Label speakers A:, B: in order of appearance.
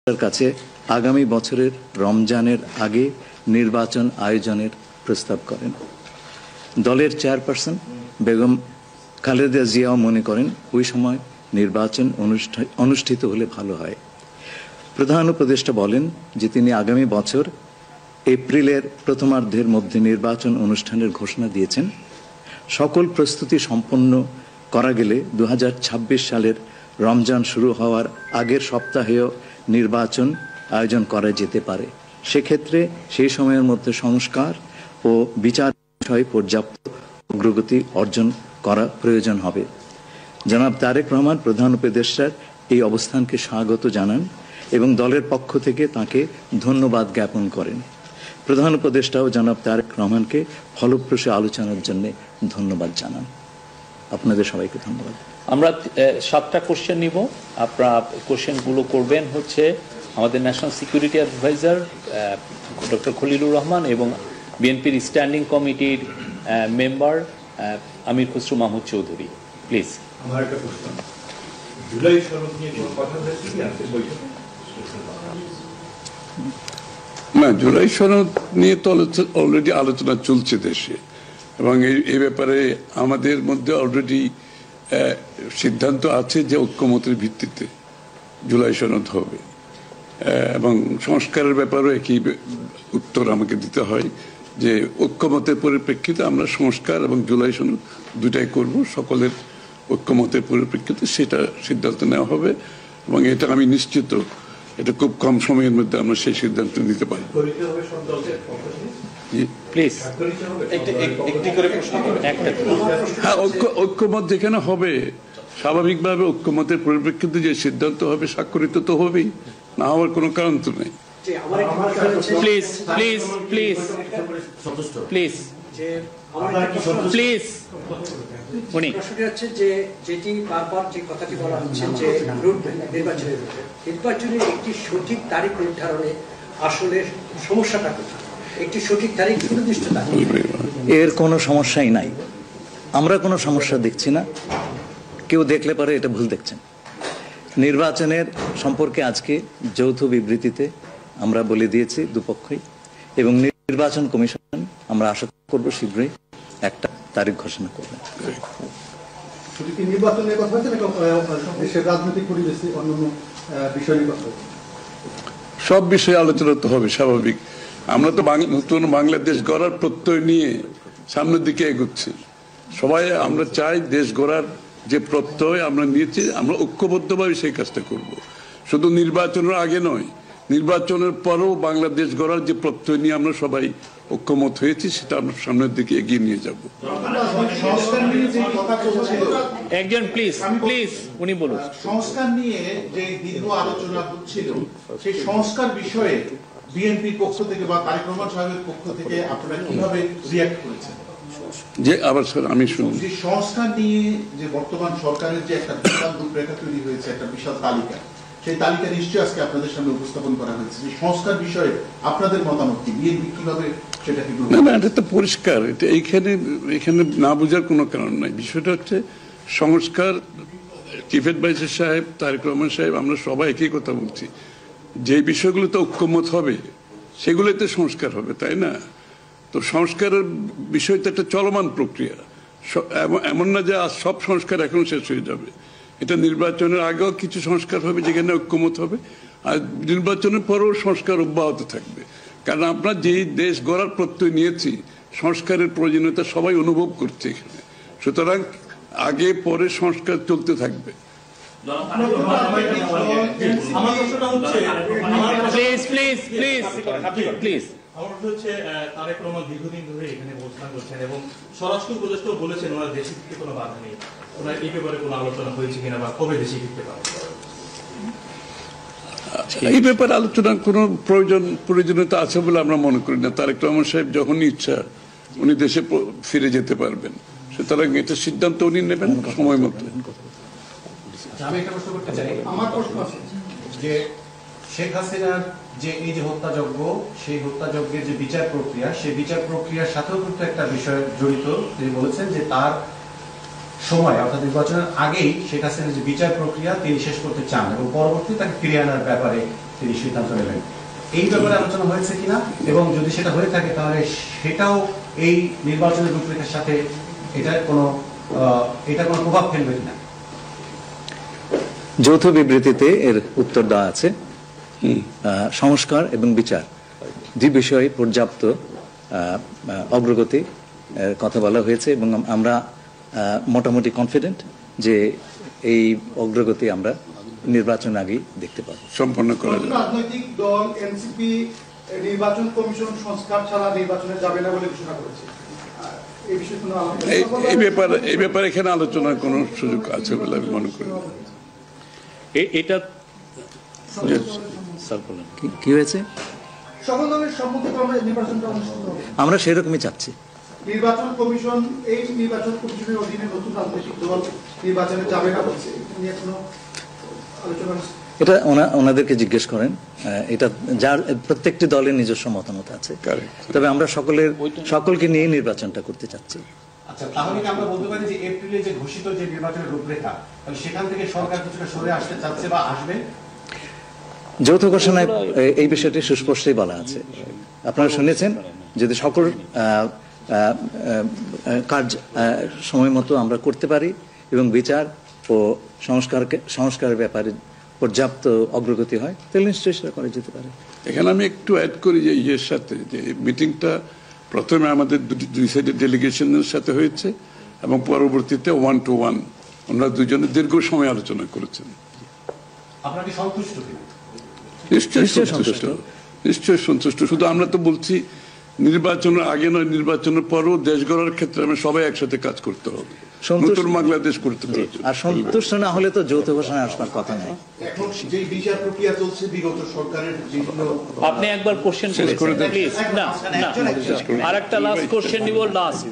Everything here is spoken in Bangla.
A: কাছে আগামী বছরের রমজানের আগে নির্বাচন আয়োজনের প্রস্তাব করেন। দলের চেয়ারপারসন বেগম খালেদা জিয়াও মনে করেন ওই সময় নির্বাচন অনুষ্ঠিত হলে ভালো হয়। প্রধান উপদেষ্টা বলেন যে তিনি আগামী বছর এপ্রিলের প্রথমার্ধের মধ্যে নির্বাচন অনুষ্ঠানের ঘোষণা দিয়েছেন। সকল প্রস্তুতি সম্পন্ন করা গেলে 2026 সালের রমজান শুরু হওয়ার আগের সপ্তাহেও নির্বাচন আয়োজন করা যেতে পারে। সেক্ষেত্রে সেই সময়ের মধ্যে সংস্কার ও বিচার বিষয়ে পর্যাপ্ত অগ্রগতি অর্জন করা প্রয়োজন হবে। জনাব তারেক রহমান প্রধান উপদেষ্টার এই অবস্থানকে স্বাগত জানান এবং দলের পক্ষ থেকে তাকে ধন্যবাদ জ্ঞাপন করেন। প্রধান উপদেষ্টাও জনাব তারেক রহমানকে ফলপ্রসূ আলোচনার জন্য ধন্যবাদ জানান। আপনাদের সবাইকে ধন্যবাদ।
B: আমরা 7টা কোশ্চেন নিব। আপনারা কোশ্চেনগুলো করবেন হচ্ছে আমাদের national security adviser doctor Khalilur Rahman এবং বিএনপির স্ট্যান্ডিং কমিটির মেম্বার আমির খসরু মাহমুদ চৌধুরী। প্লিজ।
C: আমার একটা প্রশ্ন, জুলাই সনদ নিয়ে কোনো কথা হয়েছে কি আজকের বৈঠকে?
D: না, জুলাই সনদ নিয়ে তো অলরেডি আলোচনা চলছে দেশে, এবং এই ব্যাপারে আমাদের মধ্যে অলরেডি সিদ্ধান্ত আছে যে ঐক্যমতের ভিত্তিতে জুলাই সনদ হবে, এবং সংস্কারের ব্যাপারেও একই উত্তর আমাকে দিতে হয় যে ঐক্যমতের পরিপ্রেক্ষিতে আমরা সংস্কার এবং জুলাই সনদ দুটাই করব। সকলের ঐক্যমতের পরিপ্রেক্ষিতে সেটা সিদ্ধান্ত নেওয়া হবে, এবং এটা আমি নিশ্চিত এটা খুব কম সময়ের মধ্যে আমরা সেই সিদ্ধান্ত নিতে পারি। হ্যাঁ, ঐক্যমত যেখানে হবে স্বাভাবিকভাবে ঐক্যমতের পরিপ্রেক্ষিতে যে সিদ্ধান্ত হবে স্বাক্ষরিত তো হবেই, না হওয়ার কোনো কারণ তো নেই।
B: Please please please please please উনি
E: হচ্ছে যে যেটি বারবার যে কথাটি বলা হচ্ছে যে নির্বাচনের একটি সঠিক তারিখ নির্ধারণে আসলে সমস্যাটা কোথায়? একটি সঠিক তারিখ সুনির্দিষ্ট তারিখ,
A: এর কোনো সমস্যাই নাই। আমরা কোনো সমস্যা দেখছি না। কেউ দেখলে পারে এটা ভুল দেখছেন। নির্বাচনের সম্পর্কে আজকে যৌথ বিবৃতিতে আমরা বলে দিয়েছি দুপক্ষই, এবং নির্বাচন কমিশন আমরা আশা করব শীঘ্রই একটা তারিখ ঘোষণা করবেন।
F: নির্বাচনের কথা হচ্ছে দেশের রাজনৈতিক পরিবেশে অন্যান্য বিষয় নিয়ে কথা,
D: সব বিষয়ে আলোচনা তো হবে স্বাভাবিক। আমরা তো নতুন বাংলাদেশ গড়ার প্রত্যয় নিয়ে সামনের দিকে এগোচ্ছি। সবাই আমরা চাই দেশ গড়ার যে প্রত্যয় আমরা নিয়েছি, আমরা ঐক্যবদ্ধভাবে সেই কাজটা করব। শুধু নির্বাচনের আগে নয়, নির্বাচনের পরেও বাংলাদেশ গড়ার যে প্রত্যয় নিয়ে আমরা সবাই ঐক্যমত হয়েছি সেটা আমরা সামনের দিকে এগিয়ে নিয়ে যাব।
B: একজন প্লিজ প্লিজ উনি বলুন।
C: সংস্কার নিয়ে যে দীর্ঘ আলোচনা হচ্ছিল, সেই সংস্কার বিষয়ে বিএনপির পক্ষ থেকে বা তারেক রহমান সাহেবের পক্ষ থেকে আপনারা কিভাবে রিঅ্যাক্ট করেছেন?
D: যে আবার স্যার আমি শুনি,
C: যে সংস্কার নিয়ে যে বর্তমান সরকারের যে একটা বিশাল রূপরেখা তৈরি হয়েছে, একটা বিশাল তালিকা, সেই তালিকা নিশ্চয়ই আজকে আপনাদের সামনে উপস্থাপন করা হয়েছে। যে সংস্কার বিষয়ে আপনাদের মতামত কি? বিএনপি কিভাবে সেটাকে?
D: না, এটা তো পরিষ্কার। এটা এখানে না বোঝার কোনো কারণ নাই। বিষয়টা হচ্ছে সংস্কার। চিফ অ্যাডভাইজার সাহেব, তারেক রহমান সাহেব, আমরা সবাই একই কথা বলছি। যে বিষয়গুলোতে ঐক্যমত হবে সেগুলোতে সংস্কার হবে, তাই না? তো সংস্কারের বিষয়টা একটা চলমান প্রক্রিয়া। এমন না যে আজ সব সংস্কার এখন শেষ হয়ে যাবে। এটা নির্বাচনের আগেও কিছু সংস্কার হবে যেখানে ঐক্যমত হবে, আর নির্বাচনের পরেও সংস্কার অব্যাহত থাকবে। কারণ আমরা যেই দেশ গড়ার প্রত্যয় নিয়েছি, সংস্কারের প্রয়োজনীয়তা সবাই অনুভব করছে এখানে। সুতরাং আগে পরে সংস্কার চলতে থাকবে।
G: তারেক রহমান দীর্ঘদিন ধরে এখানে অবস্থান করছেন এবং স্বরাষ্ট্র উপদেষ্টাও বলেছেন ওনার দেশে ফিরতে কোনো বাধা নেই। ওনার এই ব্যাপারে কোনো আলোচনা হয়েছে কিনা বা কবে দেশে ফিরতে পারে?
D: এই ব্যাপারে আলোচনার কোনো প্রয়োজনীয়তা আছে বলে আমরা মনে করি না। তারেক রহমান সাহেব যখন ইচ্ছা উনি দেশে ফিরে যেতে পারবেন, সুতরাং এটা সিদ্ধান্ত উনি নেবেন সময় মতো।
F: আমি একটা প্রশ্ন করতে চাই। আমার প্রশ্ন আছে যে শেখ হাসিনার যে এই যে হত্যাযজ্ঞ, সেই হত্যাযজ্ঞের যে বিচার প্রক্রিয়া, সেই বিচার প্রক্রিয়ার সাথেও কিন্তু একটা বিষয় জড়িত। তিনি বলেছেন যে তার সময় অর্থাৎ নির্বাচনের আগেই শেখ হাসিনার যে বিচার প্রক্রিয়া তিনি শেষ করতে চান এবং পরবর্তী তাকে ফিরিয়ে আনার ব্যাপারে তিনি সিদ্ধান্ত নেবেন। এই ব্যাপারে আলোচনা হয়েছে কিনা, এবং যদি সেটা হয়ে থাকে তাহলে সেটাও এই নির্বাচনের রূপরেখার সাথে এটার কোনো প্রভাব ফেলবে কিনা?
A: যৌথ বিবৃতিতে এর উত্তর দেওয়া আছে। সংস্কার এবং বিচার দুই বিষয়ে পর্যাপ্ত অগ্রগতি কথা বলা হয়েছে, এবং আমরা মোটামুটি কনফিডেন্ট যে এই অগ্রগতি আমরা নির্বাচন আগেই দেখতে পাবো,
D: সম্পন্ন করা যাবে।
H: রাজনৈতিক দল এনসিপি নির্বাচন কমিশন সংস্কার ছাড়া নির্বাচনে যাবে না বলে ঘোষণা করেছে। এই বিষয়ে কোনো
D: এই ব্যাপারে এখানে আলোচনার কোনো সুযোগ আছে বলে আমি মনে করি না।
B: এটা
A: কি হয়েছে?
H: সকল দলের সম্মতিক্রমে নির্বাচনটা অনুষ্ঠিত হবে।
A: আমরা সেরকমই চাচ্ছি।
H: নির্বাচন কমিশন, এই নির্বাচন কমিশনের অধীনে নতুন রাজনৈতিক দল নির্বাচনে যাবে না বলছে, নিয়ে কোনো আলোচনা?
A: এটা ওনাদেরকে জিজ্ঞেস করেন। এটা যার প্রত্যেকটি দলের নিজস্ব মতামত আছে, তবে আমরা সকলকে নিয়ে নির্বাচনটা করতে চাচ্ছি।
F: আচ্ছা, তাহলে কি আমরা বলতে পারি যে এপ্রিলে যে ঘোষিত যে নির্বাচনের রূপরেখা, সেখান থেকে সরকার কিছুটা সরে আসতে চাচ্ছে বা আসবে?
A: যৌথ ঘোষণায় এই বিষয়টি সুস্পষ্টই বলা আছে। আপনারা শুনেছেন, যদি সকল কাজ সময় মতো আমরা করতে পারি এবং বিচার ও সংস্কারের ব্যাপারে পর্যাপ্ত অগ্রগতি হয়, তাহলে নিশ্চয়ই সেটা করা যেতে পারে।
D: এখানে আমি একটু অ্যাড করি যে ইয়ের সাথে, যে মিটিংটা প্রথমে আমাদের দুই সাইডের ডেলিগেশনের সাথে হয়েছে এবং পরবর্তীতে 1 to 1 আমরা দুজনে দীর্ঘ সময় আলোচনা করেছেন।
F: আপনারা কি সন্তুষ্ট কিনা?
D: নিশ্চয়ই সন্তুষ্ট। শুধু আমরা তো বলছি নির্বাচনের আগে নয়, নির্বাচনের পরও দেশ গড়ার ক্ষেত্রে আমরা সবাই একসাথে কাজ করতে হবে, নতুন বাংলাদেশ করতে হবে।
A: আর সন্তুষ্ট না হলে তো যৌথ ঘোষণায় আসবার কথা নয়।
C: এখন যে বিচার প্রক্রিয়া চলছে বিগত সরকারের যেগুলো,
B: আপনি একবার কোশ্চেন
D: শেষ করে দেন
B: প্লিজ। না, আরেকটা লাস্ট কোশ্চেন নিব, লাস্ট